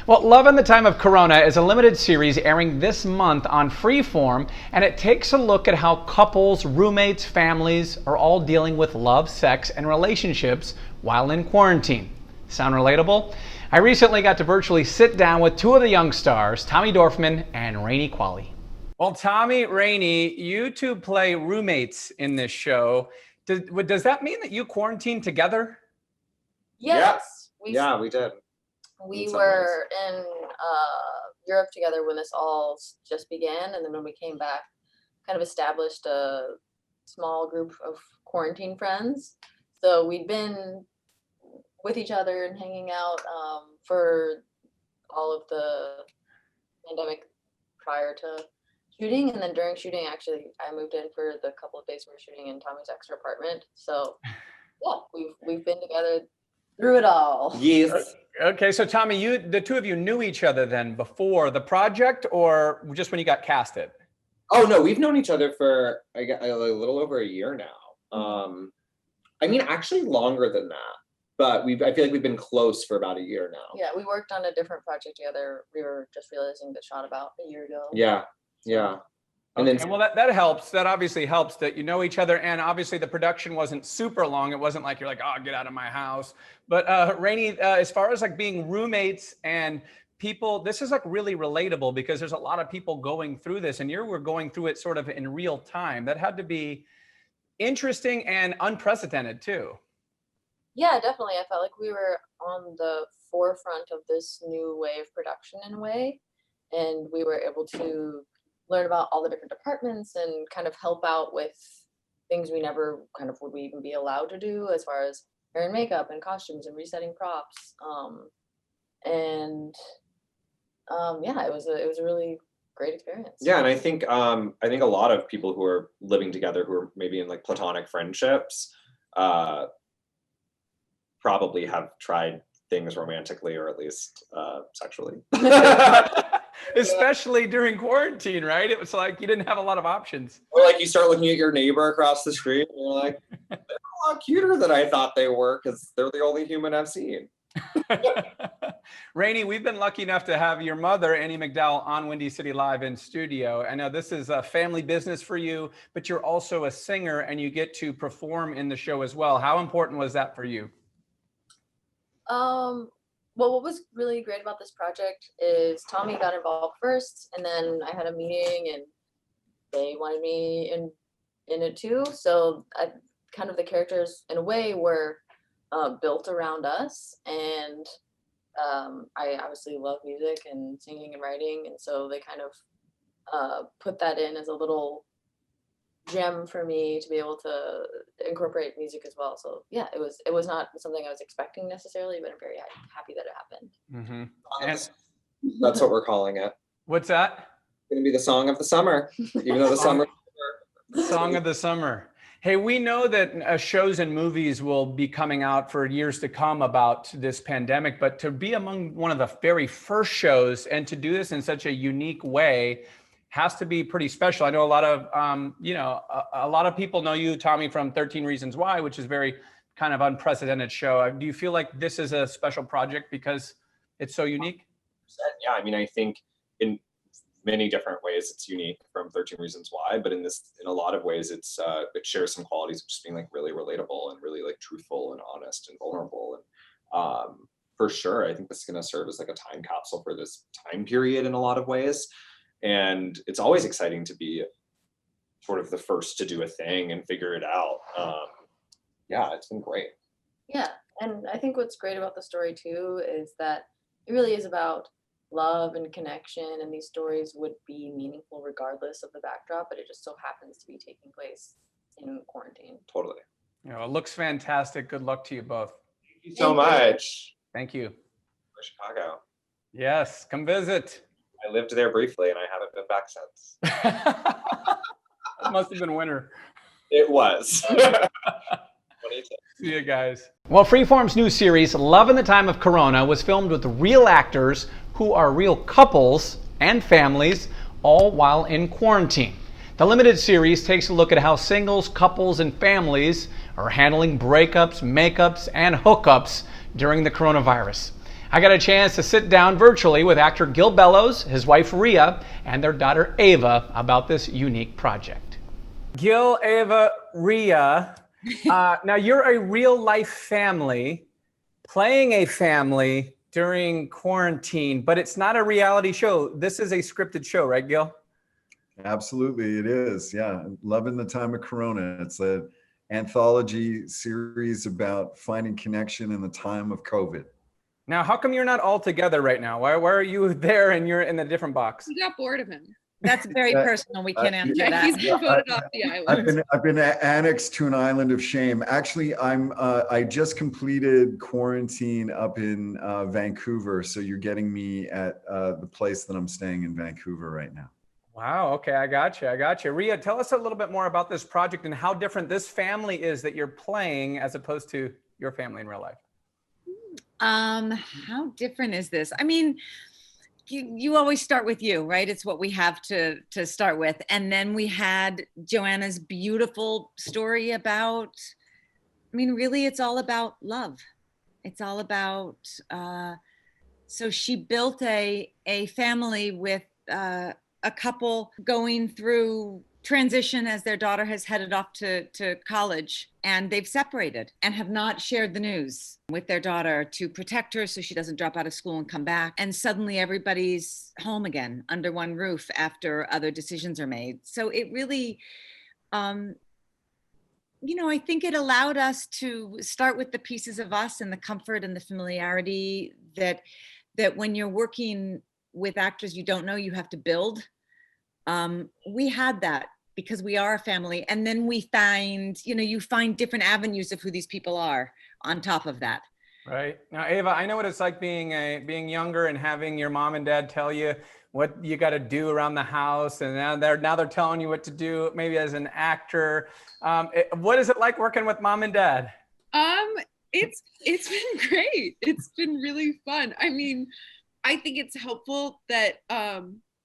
Well, Love in the Time of Corona is a limited series airing this month on Freeform, and it takes a look at how couples, roommates, families are all dealing with love, sex, and relationships while in quarantine. Sound relatable? I recently got to virtually sit down with two of the young stars, Tommy Dorfman and Rainey Qualley. Well, Tommy, Rainey, you two play roommates in this show. Does that mean that you quarantined together? Yes. Yeah, we did. We were in Europe together when this all just began, and then when we came back, kind of established a small group of quarantine friends. So we'd been with each other and hanging out for all of the pandemic prior to shooting, and then during shooting, actually, I moved in for the couple of days we were shooting in Tommy's extra apartment. So yeah, we've been together through it all. Yes. Okay, so Tommy, the two of you knew each other then before the project, or just when you got casted? Oh no, we've known each other for a little over a year now. I mean, actually longer than that, but I feel like we've been close for about a year now. Yeah, we worked on a different project together. We were just realizing that shot about a year ago. Yeah. And Okay, then well, that helps. That obviously helps that you know each other, and obviously the production wasn't super long. It wasn't like you're like, oh, get out of my house. But Rainey, as far as like being roommates and people, this is like really relatable because there's a lot of people going through this, and you were going through it sort of in real time. That had to be interesting and unprecedented too. Yeah, definitely. I felt like we were on the forefront of this new way of production in a way, and we were able to learn about all the different departments and kind of help out with things we never kind of would even be allowed to do, as far as hair and makeup and costumes and resetting props. Yeah, it was a really great experience. yeah, and I think a lot of people who are living together who are maybe in like platonic friendships probably have tried things romantically or at least sexually. Especially during quarantine, right? It was like you didn't have a lot of options. Or like you start looking at your neighbor across the street and you're like, they're a lot cuter than I thought they were because they're the only human I've seen. Rainey, we've been lucky enough to have your mother, Annie McDowell, on Windy City Live in studio. I know this is a family business for you, but you're also a singer and you get to perform in the show as well. How important was that for you? Well, what was really great about this project is Tommy got involved first, and then I had a meeting and they wanted me in it too. So kind of the characters in a way were built around us, and I obviously love music and singing and writing, and so they kind of put that in as a little gem for me to be able to incorporate music as well. So yeah, it was not something I was expecting necessarily, but I'm very happy that it happened. Mm-hmm. And that's what we're calling it. What's that? It's gonna be the song of the summer, even though the summer. Song of the summer. Hey, we know that shows and movies will be coming out for years to come about this pandemic, but to be among one of the very first shows and to do this in such a unique way has to be pretty special. I know a lot of, a lot of people know you, Tommy, from 13 Reasons Why, which is very kind of unprecedented show. Do you feel like this is a special project because it's so unique? Yeah, I mean, I think in many different ways it's unique from 13 Reasons Why, but in a lot of ways it shares some qualities of just being like really relatable and really like truthful and honest and vulnerable. And for sure, I think this is going to serve as like a time capsule for this time period in a lot of ways. And it's always exciting to be sort of the first to do a thing and figure it out. Yeah, it's been great. Yeah, and I think what's great about the story too is that it really is about love and connection, and these stories would be meaningful regardless of the backdrop, but it just so happens to be taking place in quarantine. Totally. It looks fantastic. Good luck to you both. Thank you so much. Thank you. For Chicago. Yes, come visit. I lived there briefly and I haven't been back since. It must have been winter. It was. See you guys. Well, Freeform's new series, Love in the Time of Corona, was filmed with real actors who are real couples and families, all while in quarantine. The limited series takes a look at how singles, couples, and families are handling breakups, makeups, and hookups during the coronavirus. I got a chance to sit down virtually with actor Gil Bellows, his wife Rya, and their daughter Ava about this unique project. Gil, Ava, Rya, now you're a real life family playing a family during quarantine, but it's not a reality show. This is a scripted show, right, Gil? Absolutely, it is. Yeah, loving the time of Corona. It's an anthology series about finding connection in the time of COVID. Now, how come you're not all together right now? Why are you there and you're in a different box? We got bored of him. That's very personal. We can't answer Yeah, that. he's been voted off the island. I've been annexed to an island of shame. Actually, I just completed quarantine up in Vancouver, so you're getting me at the place that I'm staying in Vancouver right now. Wow. Okay. I got you. Rya, tell us a little bit more about this project and how different this family is that you're playing as opposed to your family in real life. How different is this? I mean, you always start with you, right? It's what we have to start with. And then we had Joanna's beautiful story about, I mean, really it's all about love. It's all about, so she built a family with, a couple going through transition as their daughter has headed off to college, and they've separated and have not shared the news with their daughter to protect her so she doesn't drop out of school and come back. And suddenly everybody's home again under one roof after other decisions are made. So it really, I think it allowed us to start with the pieces of us and the comfort and the familiarity that when you're working with actors you don't know you have to build. We had that because we are a family, and then we find, you find different avenues of who these people are on top of that. Right. Now, Ava, I know what it's like being younger and having your mom and dad tell you what you got to do around the house, and now they're telling you what to do, maybe as an actor. What is it like working with mom and dad? It's been great. It's been really fun. I mean, I think it's helpful that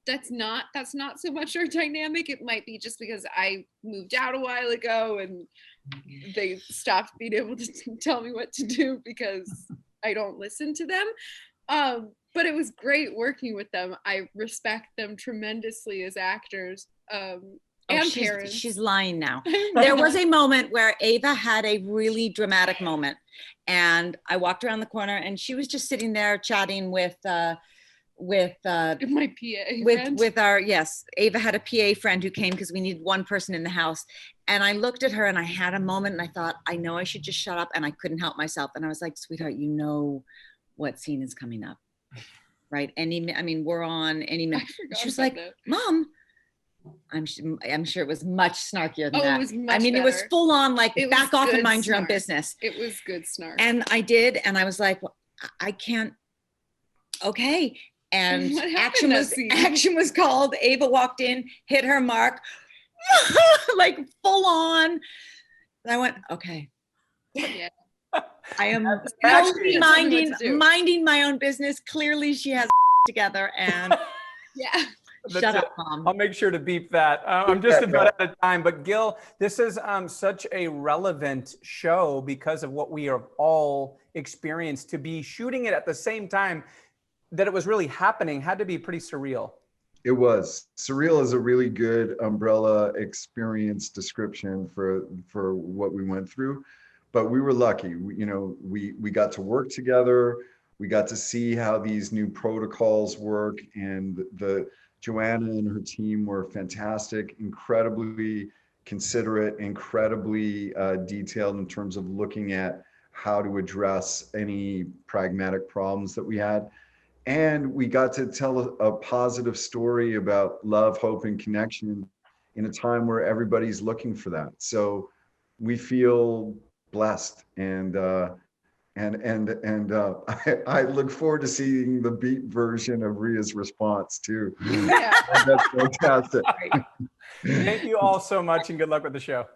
that's not so much our dynamic. It might be just because I moved out a while ago and they stopped being able to tell me what to do because I don't listen to them. But it was great working with them. I respect them tremendously as actors. And parents. She's lying now. There was a moment where Ava had a really dramatic moment, and I walked around the corner and she was just sitting there chatting with my PA friend. with our, yes, Ava had a PA friend who came because we needed one person in the house. And I looked at her and I had a moment and I thought, I know I should just shut up, and I couldn't help myself. And I was like, sweetheart, you know what scene is coming up, right? We're on any minute. She was like, that. Mom, I'm sure it was much snarkier than that. It was much it was full on, like, back off and mind your own business. It was good snark. And I did, and I was like, well, I can't, okay. And action was called. Ava walked in, hit her mark, like full on. And I went, okay. Yeah. I am minding my own business. Clearly she has together, and yeah. Shut up, Mom. I'll make sure to beep that. I'm just about out of time. But Gil, this is such a relevant show because of what we have all experienced. To be shooting it at the same time that it was really happening had to be pretty surreal. It was. Surreal is a really good umbrella experience description for what we went through. But we were lucky. We got to work together. We got to see how these new protocols work, and Joanna and her team were fantastic, incredibly considerate, incredibly detailed in terms of looking at how to address any pragmatic problems that we had. And we got to tell a positive story about love, hope, and connection in a time where everybody's looking for that. So we feel blessed, and I look forward to seeing the beat version of Rya's response too. Yeah. That's fantastic. Thank you all so much, and good luck with the show.